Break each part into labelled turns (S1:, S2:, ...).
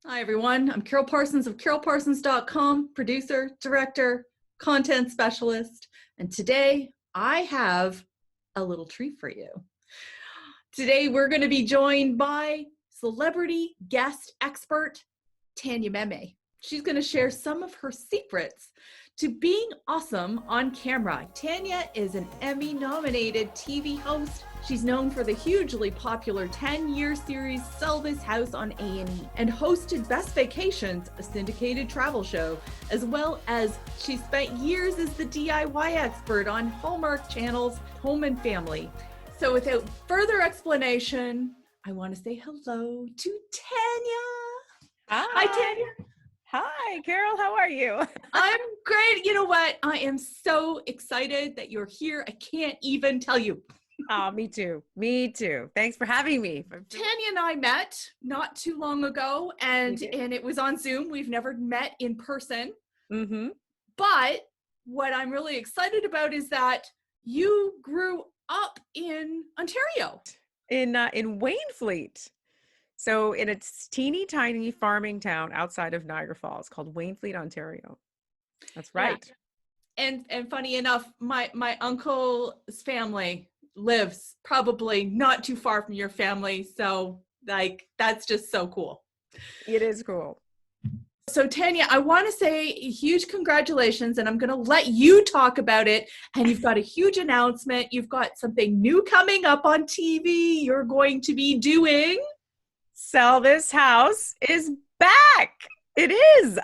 S1: Hi, everyone. I'm Carole Parsons of CaroleParsons.com, producer, director, content specialist. And today I have a little treat for you. Today we're going to be joined by celebrity guest expert Tanya Memme. She's going to share some of her secrets to being awesome on camera. Tanya is an Emmy-nominated TV host. She's known for the hugely popular 10-year series Sell This House on A&E and hosted Best Vacations, a syndicated travel show, as well as she spent years as the DIY expert on Hallmark Channel's Home and Family. So without further explanation, I want to say hello to Tanya. Hi, Tanya.
S2: Hi, Carole. How are you?
S1: I'm great. You know what? I am so excited that you're here. I can't even tell you.
S2: Oh, me too. Me too. Thanks for having me.
S1: Tanya and I met not too long ago, and it was on Zoom. We've never met in person.
S2: Mm-hmm.
S1: But what I'm really excited about is that you grew up in Ontario.
S2: In Waynflete. So in a teeny tiny farming town outside of Niagara Falls called Waynflete, Ontario. That's right.
S1: Yeah. And funny enough, my uncle's family lives probably not too far from your family. So that's just so cool.
S2: It is cool.
S1: So Tanya, I want to say huge congratulations, and I'm going to let you talk about it. And you've got a huge announcement. You've got something new coming up on TV. You're going to be doing
S2: Sell This House is back. It is.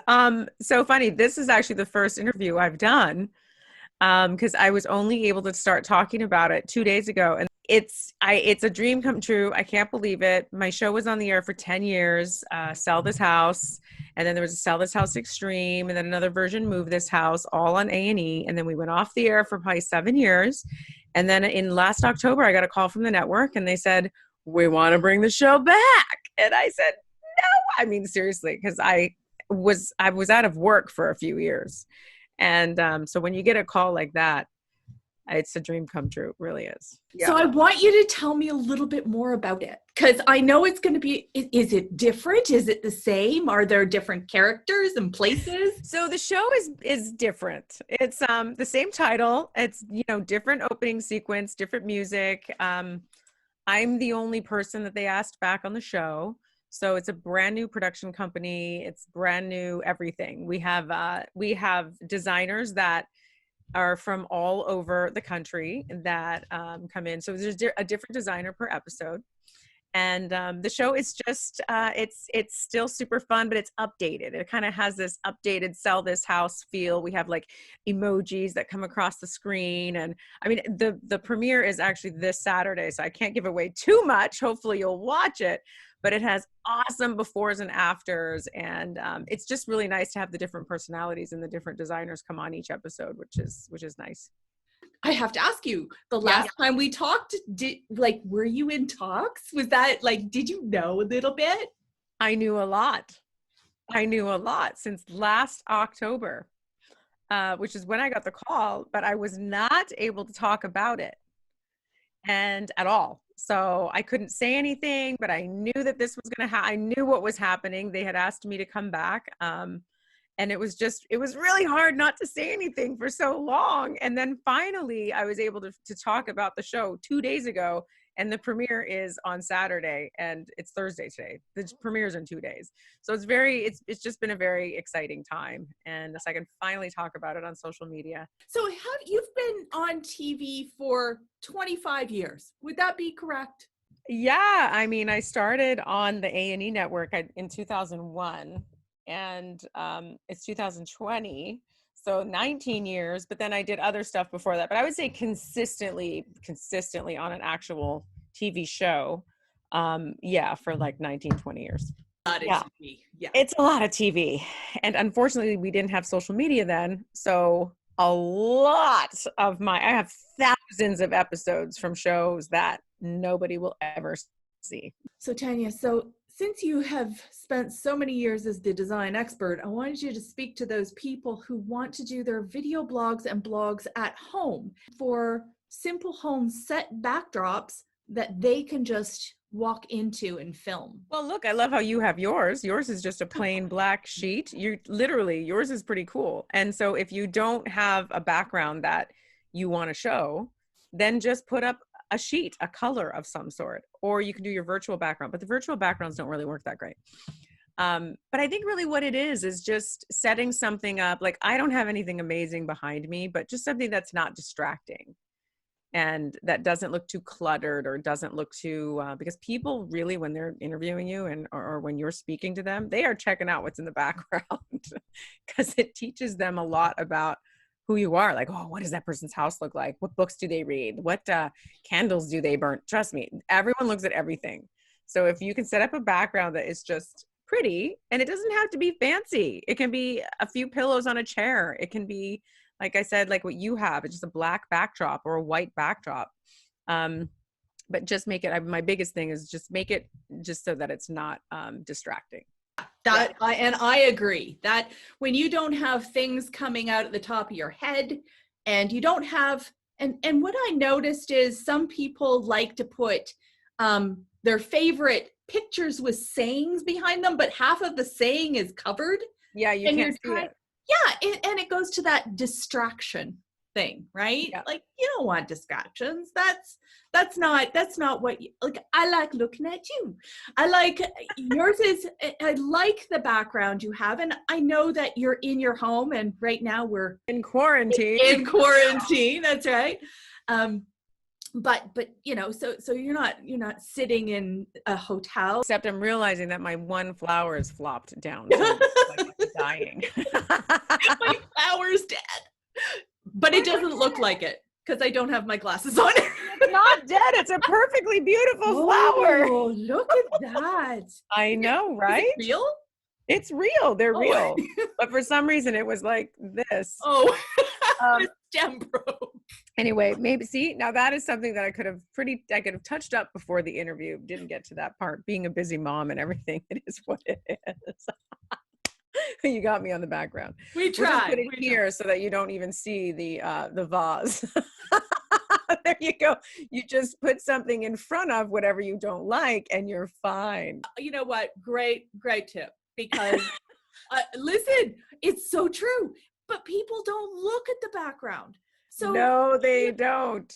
S2: So funny. This is actually the first interview I've done because I was only able to start talking about it 2 days ago. And it's a dream come true. I can't believe it. My show was on the air for 10 years, Sell This House. And then there was a Sell This House Extreme. And then another version, Move This House, all on A&E. And then we went off the air for probably 7 years. And then in last October, I got a call from the network and they said, we want to bring the show back. And I said, no, I mean, seriously, because I was out of work for a few years. And so when you get a call like that, it's a dream come true. It really is.
S1: Yeah. So I want you to tell me a little bit more about it, because I know it's going to be, is it different? Is it the same? Are there different characters and places?
S2: So the show is different. It's the same title. It's, different opening sequence, different music. I'm the only person that they asked back on the show. So it's a brand new production company. It's brand new everything. We have designers that are from all over the country that come in. So there's a different designer per episode. And the show is just, it's still super fun, but it's updated. It kind of has this updated Sell This House feel. We have like emojis that come across the screen. And I mean, the premiere is actually this Saturday, so I can't give away too much. Hopefully you'll watch it, but it has awesome befores and afters. And it's just really nice to have the different personalities and the different designers come on each episode, which is nice.
S1: I have to ask you, the last time we talked, were you in talks? Was that did you know a little bit?
S2: I knew a lot since last October, which is when I got the call, but I was not able to talk about it and at all. So I couldn't say anything, but I knew that this was going to happen. I knew what was happening. They had asked me to come back. And it was really hard not to say anything for so long. And then finally I was able to talk about the show 2 days ago, and the premiere is on Saturday and it's Thursday today. The premiere's in 2 days. So it's just been a very exciting time. And so I can finally talk about it on social media.
S1: So you've been on TV for 25 years. Would that be correct?
S2: Yeah. I mean, I started on the A&E network in 2001. And it's 2020, so 19 years, but then I did other stuff before that. But I would say consistently on an actual TV show, for like 19, 20 years.
S1: A lot of TV. Yeah.
S2: It's a lot of TV. And unfortunately, we didn't have social media then. So I have thousands of episodes from shows that nobody will ever see.
S1: So Tanya, since you have spent so many years as the design expert, I wanted you to speak to those people who want to do their video blogs and blogs at home for simple home set backdrops that they can just walk into and film.
S2: Well, look, I love how you have yours. Yours is just a plain black sheet. Yours is pretty cool. And so if you don't have a background that you want to show, then just put up a sheet, a color of some sort, or you can do your virtual background, but the virtual backgrounds don't really work that great. But I think really what it is just setting something up. Like, I don't have anything amazing behind me, but just something that's not distracting and that doesn't look too cluttered or doesn't look too, because people really, when they're interviewing you or when you're speaking to them, they are checking out what's in the background because it teaches them a lot about who you are. Like, oh, what does that person's house look like? What books do they read? What candles do they burn? Trust me, everyone looks at everything. So if you can set up a background that is just pretty, and it doesn't have to be fancy. It can be a few pillows on a chair. It can be, like I said, like what you have, it's just a black backdrop or a white backdrop. But just make it, my biggest thing is just make it just so that it's not distracting.
S1: I agree that when you don't have things coming out at the top of your head and you don't have, and what I noticed is some people like to put their favorite pictures with sayings behind them, but half of the saying is covered.
S2: Yeah, you can't see it.
S1: Yeah, and it goes to that distraction thing, right?
S2: Yeah.
S1: Like, you don't want distractions. That's not what you like. I like looking at you. I like yours is, I like the background you have, and I know that you're in your home, and right now we're
S2: in quarantine.
S1: In quarantine, that's right. But you know, so you're not sitting in a hotel.
S2: Except I'm realizing that my one flower is flopped down. So like I'm dying.
S1: My flower's dead. But it doesn't look like it because I don't have my glasses on.
S2: It's not dead. It's a perfectly beautiful flower.
S1: Oh, look at that.
S2: I know, right?
S1: Is it real?
S2: It's real. They're real. But for some reason it was like this.
S1: Oh, the stem broke.
S2: Anyway, maybe see, now that is something that I could have touched up before the interview. Didn't get to that part. Being a busy mom and everything, it is what it is. You got me on the background.
S1: We tried.
S2: Put it here so that you don't even see the vase. There you go. You just put something in front of whatever you don't like and you're fine.
S1: You know what? Great tip. Because listen, it's so true. But people don't look at the background. So
S2: no, they don't.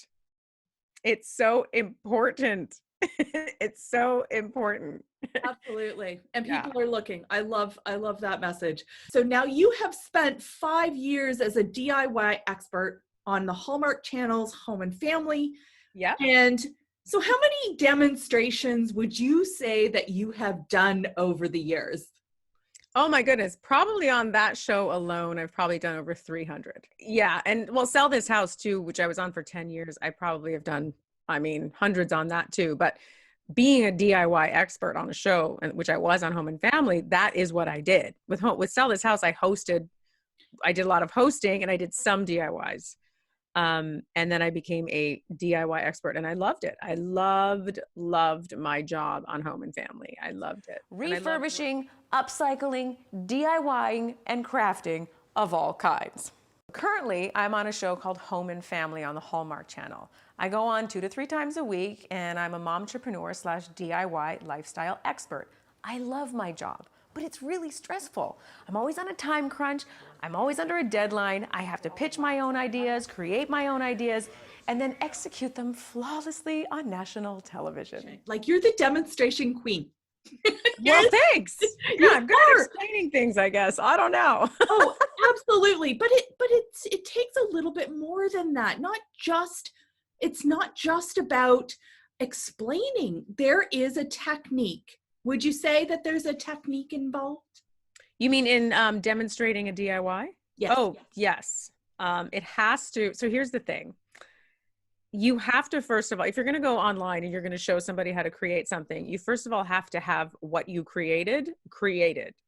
S2: It's so important. It's so important.
S1: Absolutely. And people are looking. I love that message. So now you have spent 5 years as a DIY expert on the Hallmark Channel's Home and Family.
S2: Yeah.
S1: And so how many demonstrations would you say that you have done over the years?
S2: Oh my goodness. Probably on that show alone, I've probably done over 300. Yeah. And well, Sell This House too, which I was on for 10 years. I probably have done, hundreds on that too. But being a DIY expert on a show, which I was on Home and Family, that is what I did. With Sell This House, I did a lot of hosting and I did some DIYs. And then I became a DIY expert and I loved it. I loved my job on Home and Family. I loved it.
S3: Refurbishing, upcycling, DIYing, and crafting of all kinds. Currently, I'm on a show called Home and Family on the Hallmark Channel. I go on 2 to 3 times a week and I'm a momtrepreneur/DIY lifestyle expert. I love my job, but it's really stressful. I'm always on a time crunch. I'm always under a deadline. I have to pitch my own ideas, create my own ideas, and then execute them flawlessly on national television.
S1: Like you're the demonstration queen.
S2: Well, thanks. Yeah, I'm good at explaining things, I guess. I don't know.
S1: Oh, absolutely. But it takes a little bit more than that. It's not just about explaining. There is a technique. Would you say that there's a technique involved?
S2: You mean in demonstrating a DIY?
S1: Yes.
S2: Oh, yes. It has to. So here's the thing. You have to, first of all, if you're going to go online and you're going to show somebody how to create something, you first of all have to have what you created.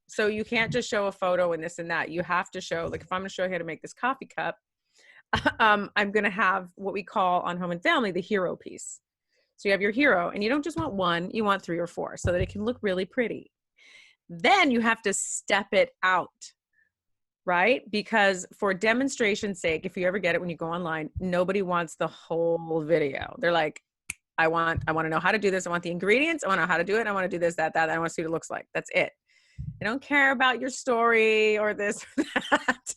S2: So you can't just show a photo and this and that. You have to show, like if I'm going to show you how to make this coffee cup, I'm going to have what we call on Home and Family, the hero piece. So you have your hero and you don't just want one, you want 3 or 4 so that it can look really pretty. Then you have to step it out, right? Because for demonstration's sake, if you ever get it when you go online, nobody wants the whole video. They're like, I want to know how to do this. I want the ingredients. I want to know how to do it. I want to do this, that. I want to see what it looks like. That's it. I don't care about your story or this or that.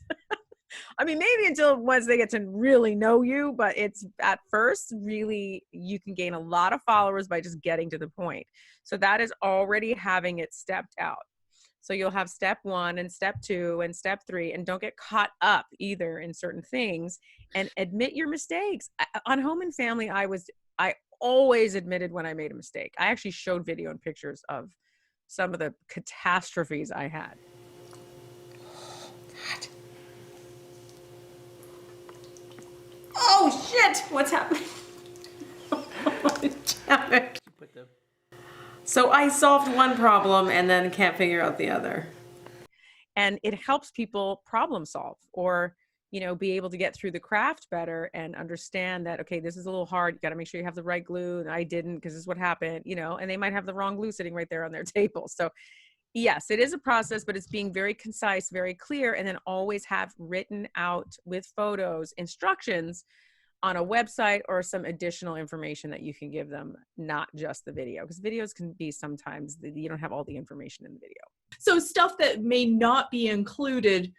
S2: I mean, maybe until once they get to really know you, but it's at first really, you can gain a lot of followers by just getting to the point. So that is already having it stepped out. So you'll have step 1 and step 2 and step 3, and don't get caught up either in certain things, and admit your mistakes. On Home and Family, I always admitted when I made a mistake. I actually showed video and pictures of some of the catastrophes I had.
S3: Oh shit, what's happening? Damn it. So I solved one problem and then can't figure out the other.
S2: And it helps people problem solve, or, you know, be able to get through the craft better and understand that, okay, this is a little hard. You got to make sure you have the right glue. And I didn't, because this is what happened, you know, and they might have the wrong glue sitting right there on their table. So yes, it is a process, but it's being very concise, very clear, and then always have written out with photos, instructions on a website or some additional information that you can give them, not just the video, because videos can be sometimes you don't have all the information in the video.
S1: So stuff that may not be included,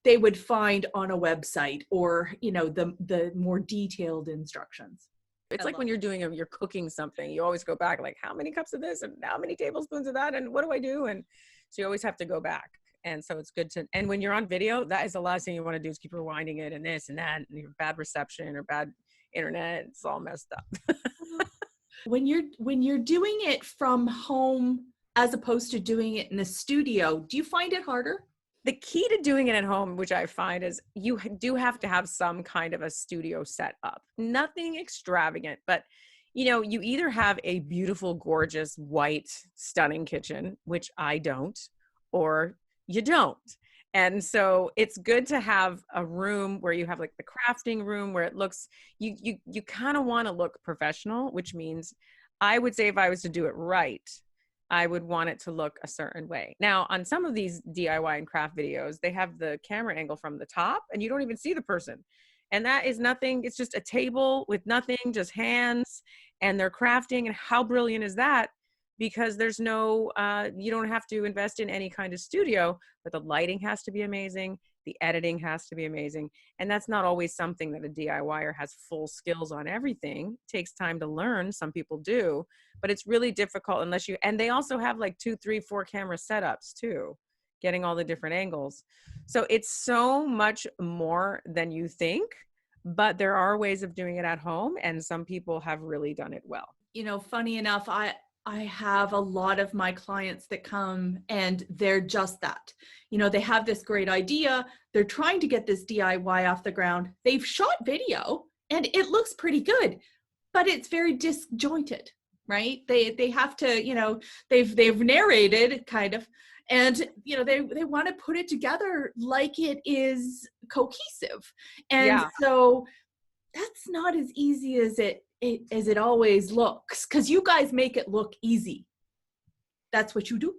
S1: they would find on a website, or, you know, the more detailed instructions.
S2: It's like when you're you're cooking something, you always go back, like, how many cups of this and how many tablespoons of that and what do I do? And so you always have to go back. And so it's good to, and when you're on video, that is the last thing you want to do, is keep rewinding it and this and that, and you have bad reception or bad internet, it's all messed up.
S1: When you're doing it from home as opposed to doing it in a studio, do you find it harder?
S2: The key to doing it at home, which I find, is you do have to have some kind of a studio set up. Nothing extravagant, but you know, you either have a beautiful, gorgeous, white, stunning kitchen, which I don't, or you don't. And so it's good to have a room where you have like the crafting room where it looks, you kind of want to look professional, which means I would say if I was to do it right, I would want it to look a certain way. Now, on some of these DIY and craft videos, they have the camera angle from the top and you don't even see the person. And that is nothing. It's just a table with nothing, just hands, and they're crafting. And how brilliant is that? Because there's no, you don't have to invest in any kind of studio, but the lighting has to be amazing. The editing has to be amazing. And that's not always something that a DIYer has full skills on everything. It takes time to learn. Some people do, but it's really difficult unless you, and they also have like 2, 3, 4 camera setups too, getting all the different angles. So it's so much more than you think, but there are ways of doing it at home, and some people have really done it well.
S1: You know, funny enough, I have a lot of my clients that come and they're just that. You know, they have this great idea. They're trying to get this DIY off the ground. They've shot video and it looks pretty good, but it's very disjointed, right? They have to, you know, they've narrated kind of, and, you know, they want to put it together like it is cohesive. And so that's not as easy as it always looks, because you guys make it look easy. That's what you do.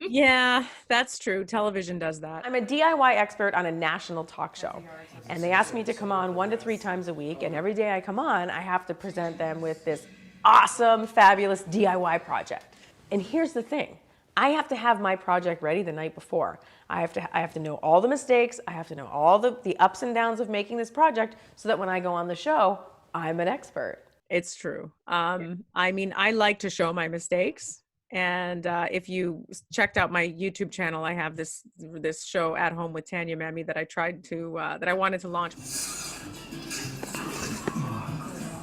S2: Yeah, that's true. Television does that.
S3: I'm a DIY expert on a national talk show, and they asked me to come on 1 to 3 times a week, and every day I come on, I have to present them with this awesome, fabulous DIY project. And here's the thing. I have to have my project ready the night before. I have to know all the mistakes. I have to know all the ups and downs of making this project, so that when I go on the show, I'm an expert.
S2: It's true. I mean, I like to show my mistakes. And if you checked out my YouTube channel, I have this show, At Home with Tanya Memme, that I tried to, that I wanted to launch.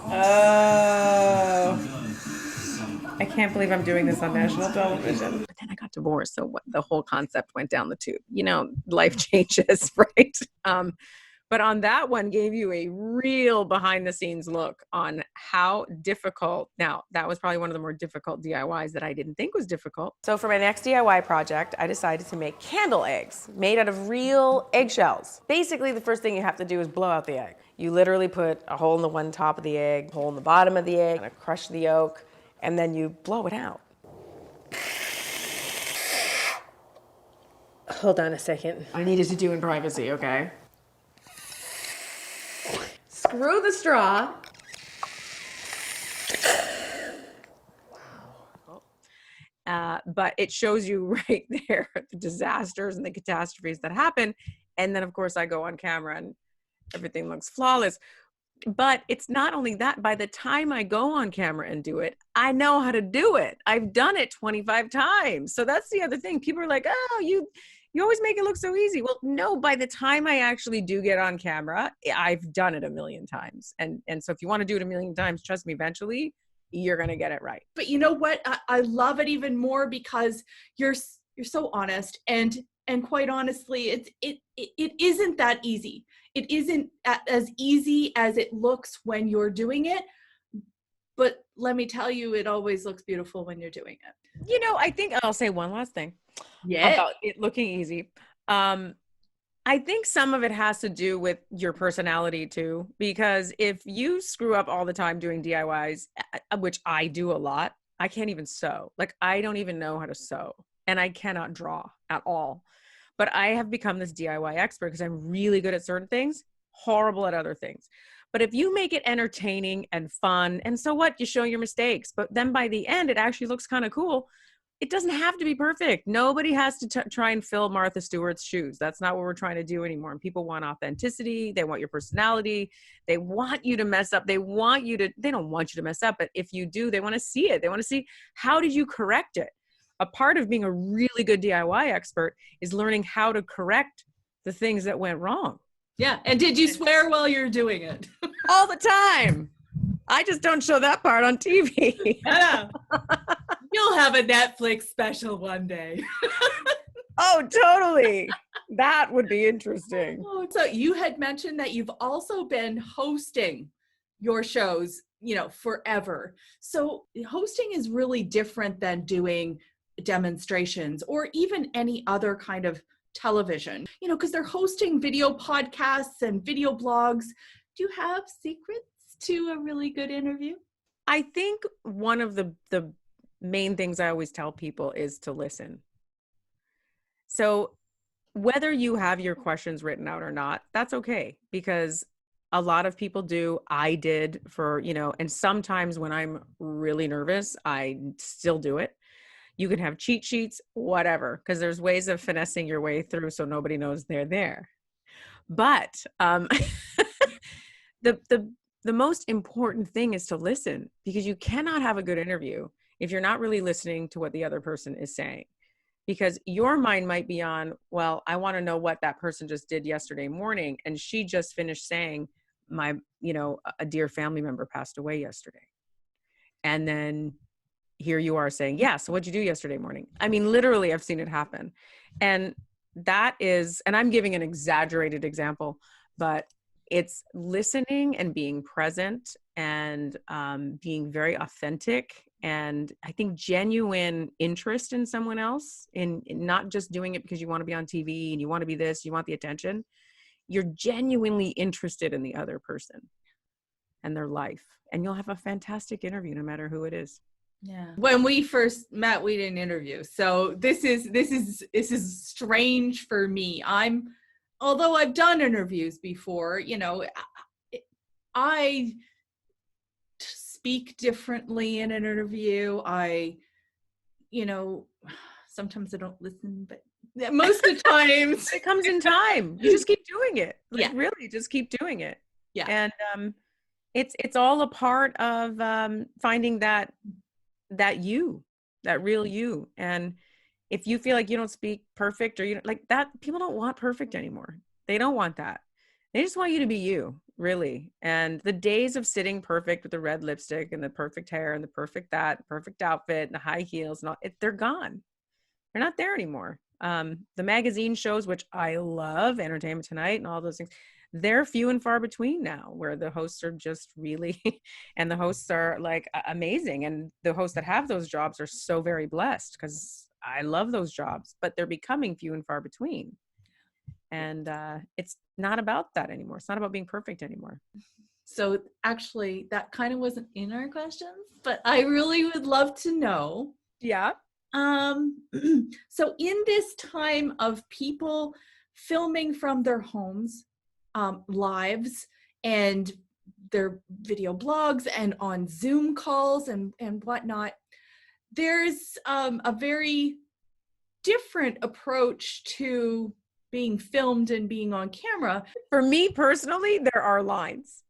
S2: Oh. I can't believe I'm doing this on national television. But then I got divorced, so the whole concept went down the tube. You know, life changes, right? But on that one, gave you a real behind the scenes look on how difficult. Now, that was probably one of the more difficult DIYs that I didn't think was difficult.
S3: So for my next DIY project, I decided to make candle eggs made out of real eggshells. Basically, the first thing you have to do is blow out the egg. You literally put a hole in the one top of the egg, a hole in the bottom of the egg, and crush the yolk, and then you blow it out. Hold on a second. I needed to do in privacy, okay? Screw the straw.
S2: But it shows you right there the disasters and the catastrophes that happen. And then, of course, I go on camera and everything looks flawless. But it's not only that. By the time I go on camera and do it, I know how to do it. I've done it 25 times. So that's the other thing. People are like, oh, you always make it look so easy. Well, no, by the time I actually do get on camera, I've done it a million times. And so if you want to do it a million times, trust me, eventually you're going to get it right.
S1: But you know what? I love it even more because you're so honest, and quite honestly, it isn't that easy. It isn't as easy as it looks when you're doing it. But let me tell you, it always looks beautiful when you're doing it.
S2: You know, I think I'll say one last thing
S1: Yeah.
S2: about it looking easy. I think some of it has to do with your personality too, because if you screw up all the time doing DIYs, which I do a lot, I can't even sew. Like, I don't even know how to sew, and I cannot draw at all. But I have become this DIY expert because I'm really good at certain things, horrible at other things. But if you make it entertaining and fun, and so what, you show your mistakes, but then by the end, it actually looks kind of cool. It doesn't have to be perfect. Nobody has to try and fill Martha Stewart's shoes. That's not what we're trying to do anymore. And people want authenticity. They want your personality. They want you to mess up. They don't want you to mess up. But if you do, they want to see it. They want to see, how did you correct it? A part of being a really good DIY expert is learning how to correct the things that went wrong.
S1: Yeah. And did you swear while you're doing it?
S2: All the time. I just don't show that part on TV.
S1: Yeah. You'll have a Netflix special one day.
S2: Oh, totally. That would be interesting.
S1: Oh, so you had mentioned that you've also been hosting your shows, forever. So hosting is really different than doing demonstrations or even any other kind of television, because they're hosting video podcasts and video blogs. Do you have secrets to a really good interview?
S2: I think one of the main things I always tell people is to listen. So whether you have your questions written out or not, that's okay, because a lot of people do. I did and sometimes when I'm really nervous, I still do it. You can have cheat sheets, whatever, because there's ways of finessing your way through so nobody knows they're there. But the most important thing is to listen, because you cannot have a good interview if you're not really listening to what the other person is saying. Because your mind might be on, well, I want to know what that person just did yesterday morning. And she just finished saying, a dear family member passed away yesterday. And then here you are saying, yeah, so what'd you do yesterday morning? I mean, literally, I've seen it happen. And I'm giving an exaggerated example, but it's listening and being present and being very authentic. And I think genuine interest in someone else, in not just doing it because you want to be on TV and you want to be this, you want the attention. You're genuinely interested in the other person and their life. And you'll have a fantastic interview no matter who it is.
S1: Yeah. When we first met, we didn't interview. So this is strange for me. Although I've done interviews before, I speak differently in an interview. Sometimes I don't listen, but most of the times
S2: it comes in time. You just keep doing it.
S1: Yeah.
S2: Really, just keep doing it.
S1: Yeah.
S2: And it's all a part of finding that real you. And if you feel like you don't speak perfect, or you like that, people don't want perfect anymore. They don't want that. They just want you to be you, really. And the days of sitting perfect with the red lipstick and the perfect hair and the perfect outfit and the high heels and all, they're gone. They're not there anymore. The magazine shows, which I love, Entertainment Tonight and all those things, they're few and far between now, where the hosts are just really, and the hosts are like amazing. And the hosts that have those jobs are so very blessed, because I love those jobs, but they're becoming few and far between. And it's not about that anymore. It's not about being perfect anymore.
S1: So actually, that kind of wasn't in our questions, but I really would love to know.
S2: Yeah.
S1: So in this time of people filming from their homes, lives, and their video blogs and on Zoom calls and whatnot, there's a very different approach to being filmed and being on camera.
S2: For me personally, there are lines,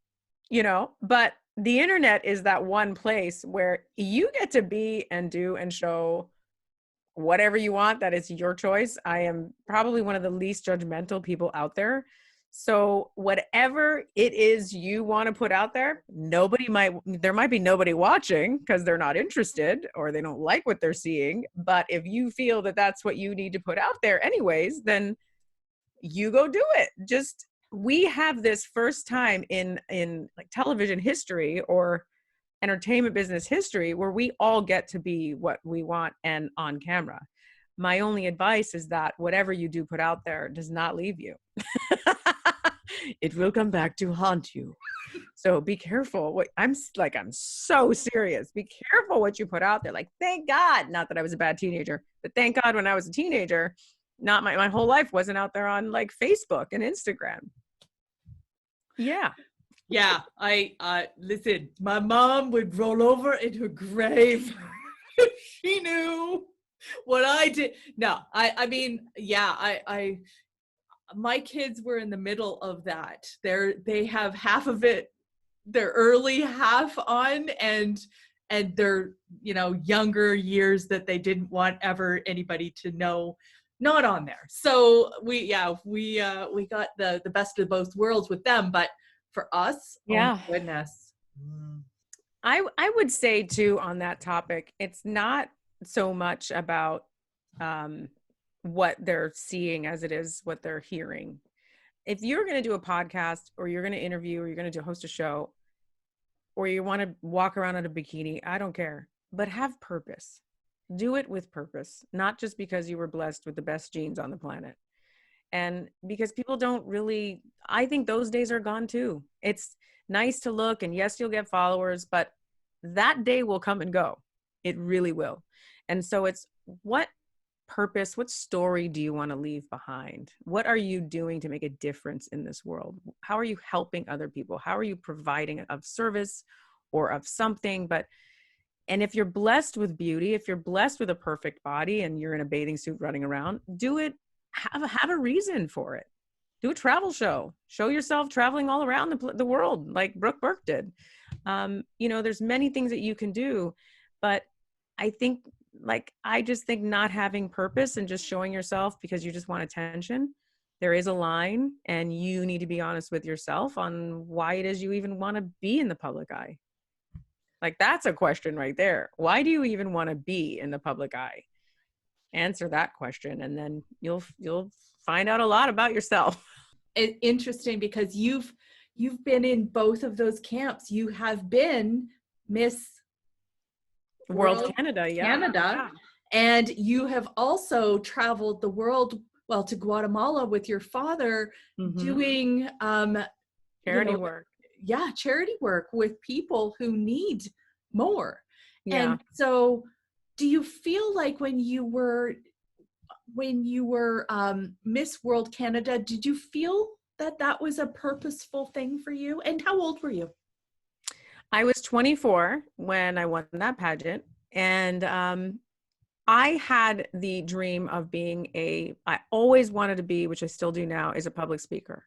S2: but the internet is that one place where you get to be and do and show whatever you want. That is your choice. I am probably one of the least judgmental people out there. So whatever it is you want to put out there, there might be nobody watching because they're not interested or they don't like what they're seeing. But if you feel that that's what you need to put out there anyways, then you go do it. We have this first time in like television history or entertainment business history where we all get to be what we want and on camera. My only advice is that whatever you do put out there does not leave you. It will come back to haunt you. So be careful. I'm so serious. Be careful what you put out there. Like, thank God, not that I was a bad teenager, but thank God when I was a teenager, not my whole life wasn't out there on like Facebook and Instagram. Yeah.
S1: Yeah, I listen, my mom would roll over in her grave if she knew what I did. No, I mean, yeah, I my kids were in the middle of that. They have half of it, their early half on, and their, younger years that they didn't want ever anybody to know, not on there. So we got the best of both worlds with them, but for us,
S2: yeah,
S1: oh my goodness.
S2: I would say too on that topic, it's not so much about what they're seeing as it is what they're hearing. If you're going to do a podcast or you're going to interview or you're going to host a show or you want to walk around in a bikini, I don't care, but have purpose. Do it with purpose, not just because you were blessed with the best genes on the planet. And because people don't really, I think those days are gone too. It's nice to look and yes, you'll get followers, but that day will come and go. It really will. And so it's what purpose, what story do you want to leave behind? What are you doing to make a difference in this world? How are you helping other people? How are you providing of service or of something? And if you're blessed with beauty, if you're blessed with a perfect body and you're in a bathing suit running around, do it. Have a reason for it. Do a travel show. Show yourself traveling all around the world like Brooke Burke did. There's many things that you can do, but I just think not having purpose and just showing yourself because you just want attention, there is a line and you need to be honest with yourself on why it is you even want to be in the public eye. Like that's a question right there. Why do you even want to be in the public eye? Answer that question and then you'll find out a lot about yourself.
S1: It's interesting because you've been in both of those camps. You have been Miss
S2: World Canada,
S1: yeah. And you have also traveled the world, well, to Guatemala with your father, doing
S2: charity work.
S1: Yeah, charity work with people who need more.
S2: Yeah.
S1: And so do you feel like when you were Miss World Canada, did you feel that was a purposeful thing for you? And how old were you?
S2: I was 24 when I won that pageant. And I had the dream of I always wanted to be, which I still do now, is a public speaker.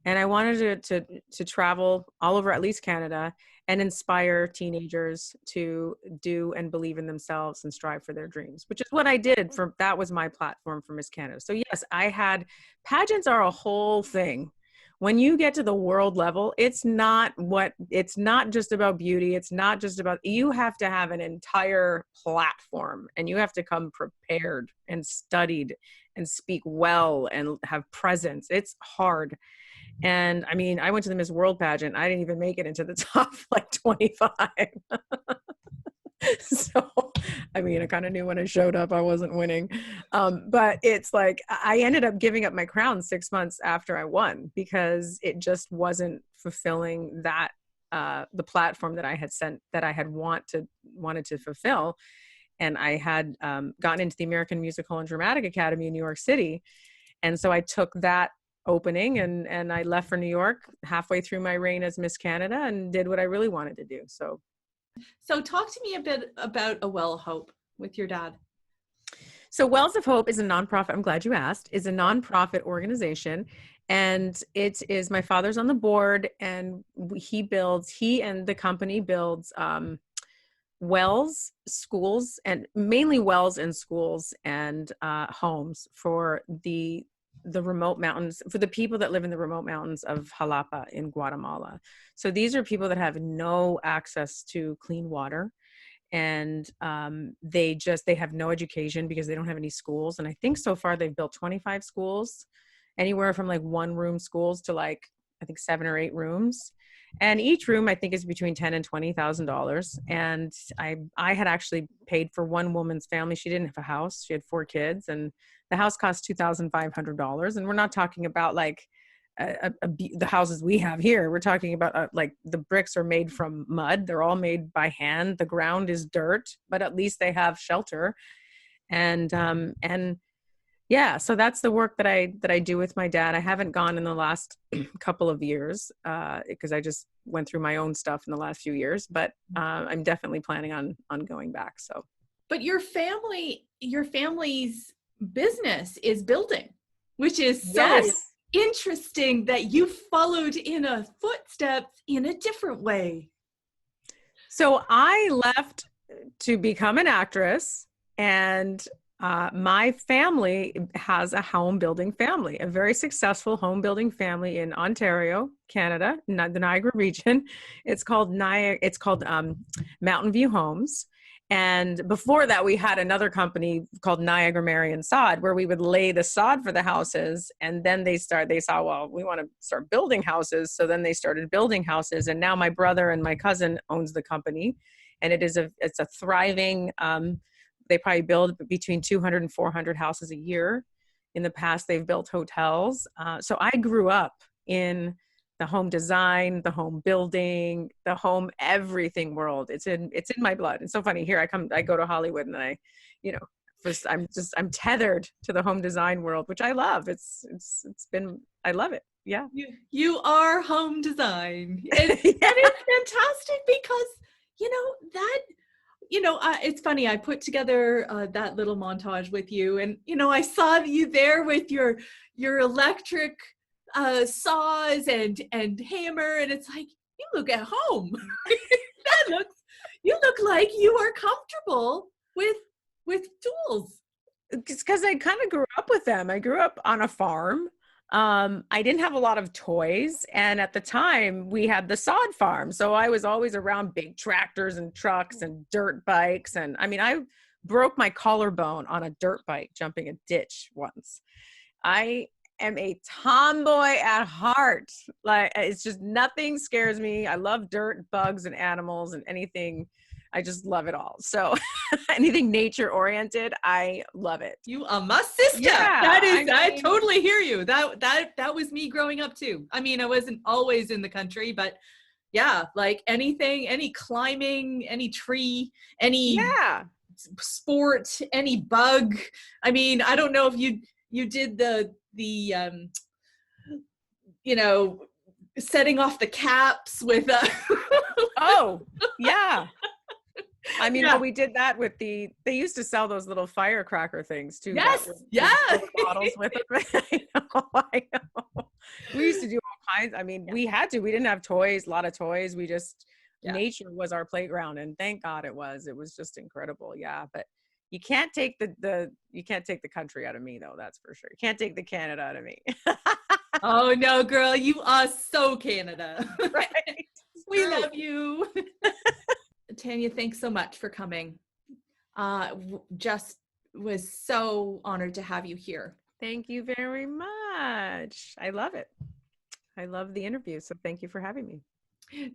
S2: And I wanted to travel all over at least Canada and inspire teenagers to do and believe in themselves and strive for their dreams, which is what I did. That was my platform for Miss Canada. So yes, pageants are a whole thing. When you get to the world level, it's not just about beauty. It's not just about, you have to have an entire platform and you have to come prepared and studied and speak well and have presence. It's hard. And I mean, I went to the Miss World pageant. I didn't even make it into the top 25. So, I mean, I kind of knew when I showed up, I wasn't winning. But it's like, I ended up giving up my crown 6 months after I won because it just wasn't fulfilling that, the platform that I had wanted to fulfill. And I had gotten into the American Musical and Dramatic Academy in New York City. And so I took that opening and I left for New York halfway through my reign as Miss Canada and did what I really wanted to do. So
S1: So talk to me a bit about A Well of Hope with your dad.
S2: So Wells of Hope is a nonprofit. I'm glad you asked. Is a nonprofit organization, and it is my father's on the board, and he and the company builds wells, schools, and mainly wells and schools and homes for the remote mountains, for the people that live in the remote mountains of Jalapa in Guatemala. So these are people that have no access to clean water. And they have no education because they don't have any schools. And I think so far they've built 25 schools, anywhere from like 1-room schools to like, I think 7 or 8 rooms. And each room I think is between $10,000 and $20,000. And I had actually paid for one woman's family. She didn't have a house. She had 4 kids, and the house cost $2,500. And we're not talking about like the houses we have here. We're talking about like the bricks are made from mud. They're all made by hand. The ground is dirt, but at least they have shelter. And yeah, so that's the work that I do with my dad. I haven't gone in the last couple of years because I just went through my own stuff in the last few years, but I'm definitely planning on going back. So,
S1: but your family's business is building, which is so interesting that you followed in a footsteps in a different way.
S2: So I left to become an actress, and my family has a home building family, a very successful home building family in Ontario, Canada, the Niagara region. It's called Mountain View Homes. And before that, we had another company called Niagara Marion Sod, where we would lay the sod for the houses. And then they saw, well, we want to start building houses. So then they started building houses. And now my brother and my cousin owns the company. And it's a thriving, they probably build between 200 and 400 houses a year. In the past, they've built hotels. So I grew up in the home design, the home building, the home everything world. It's in my blood. It's so funny. Here I go to Hollywood, and I'm tethered to the home design world, which I love. I love it. Yeah.
S1: You are home design. And it's fantastic because, it's funny. I put together that little montage with you, and, I saw you there with your electric saws and hammer, and it's like, you look at home. You look like you are comfortable with tools.
S2: It's because I kind of grew up with them. I grew up on a farm. I didn't have a lot of toys, and at the time we had the sod farm, so I was always around big tractors and trucks and dirt bikes. And I mean, I broke my collarbone on a dirt bike jumping a ditch once. I am a tomboy at heart. Like, it's just, nothing scares me. I love dirt, bugs, and animals, and anything. I just love it all. So anything nature oriented, I love it.
S1: You are my sister.
S2: Yeah,
S1: I totally hear you. That was me growing up too. I mean, I wasn't always in the country, but yeah, like anything, any climbing, any tree, any sport, any bug. I mean, I don't know if you did the setting off the caps with
S2: oh yeah. I mean, we did that with they used to sell those little firecracker things too.
S1: Yes.
S2: Bottles with it. I know. We used to do all kinds. I mean, we didn't have toys, a lot of toys. We just, nature was our playground, and thank God it was just incredible. Yeah. But you can't take the country out of me, though. That's for sure. You can't take the Canada out of me.
S1: Oh no, girl, you are so Canada.
S2: Right.
S1: We love you. Tanya, thanks so much for coming. Just was so honored to have you here.
S2: Thank you very much. I love it. I love the interview. So thank you for having me.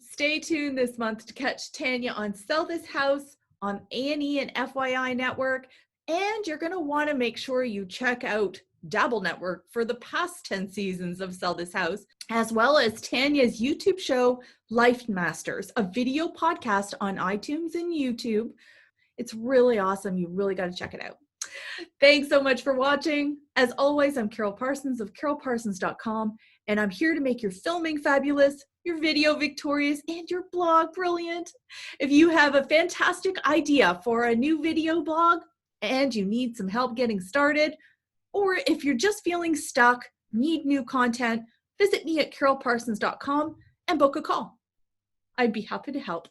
S1: Stay tuned this month to catch Tanya on Sell This House on A&E and FYI Network. And you're going to want to make sure you check out Dabble Network for the past 10 seasons of Sell This House, as well as Tanya's YouTube show, Life Masters, a video podcast on iTunes and YouTube. It's really awesome. You really got to check it out. Thanks so much for watching. As always, I'm Carole Parsons of CaroleParsons.com, and I'm here to make your filming fabulous, your video victorious, and your blog brilliant. If you have a fantastic idea for a new video blog and you need some help getting started, or if you're just feeling stuck, need new content, visit me at CaroleParsons.com and book a call. I'd be happy to help.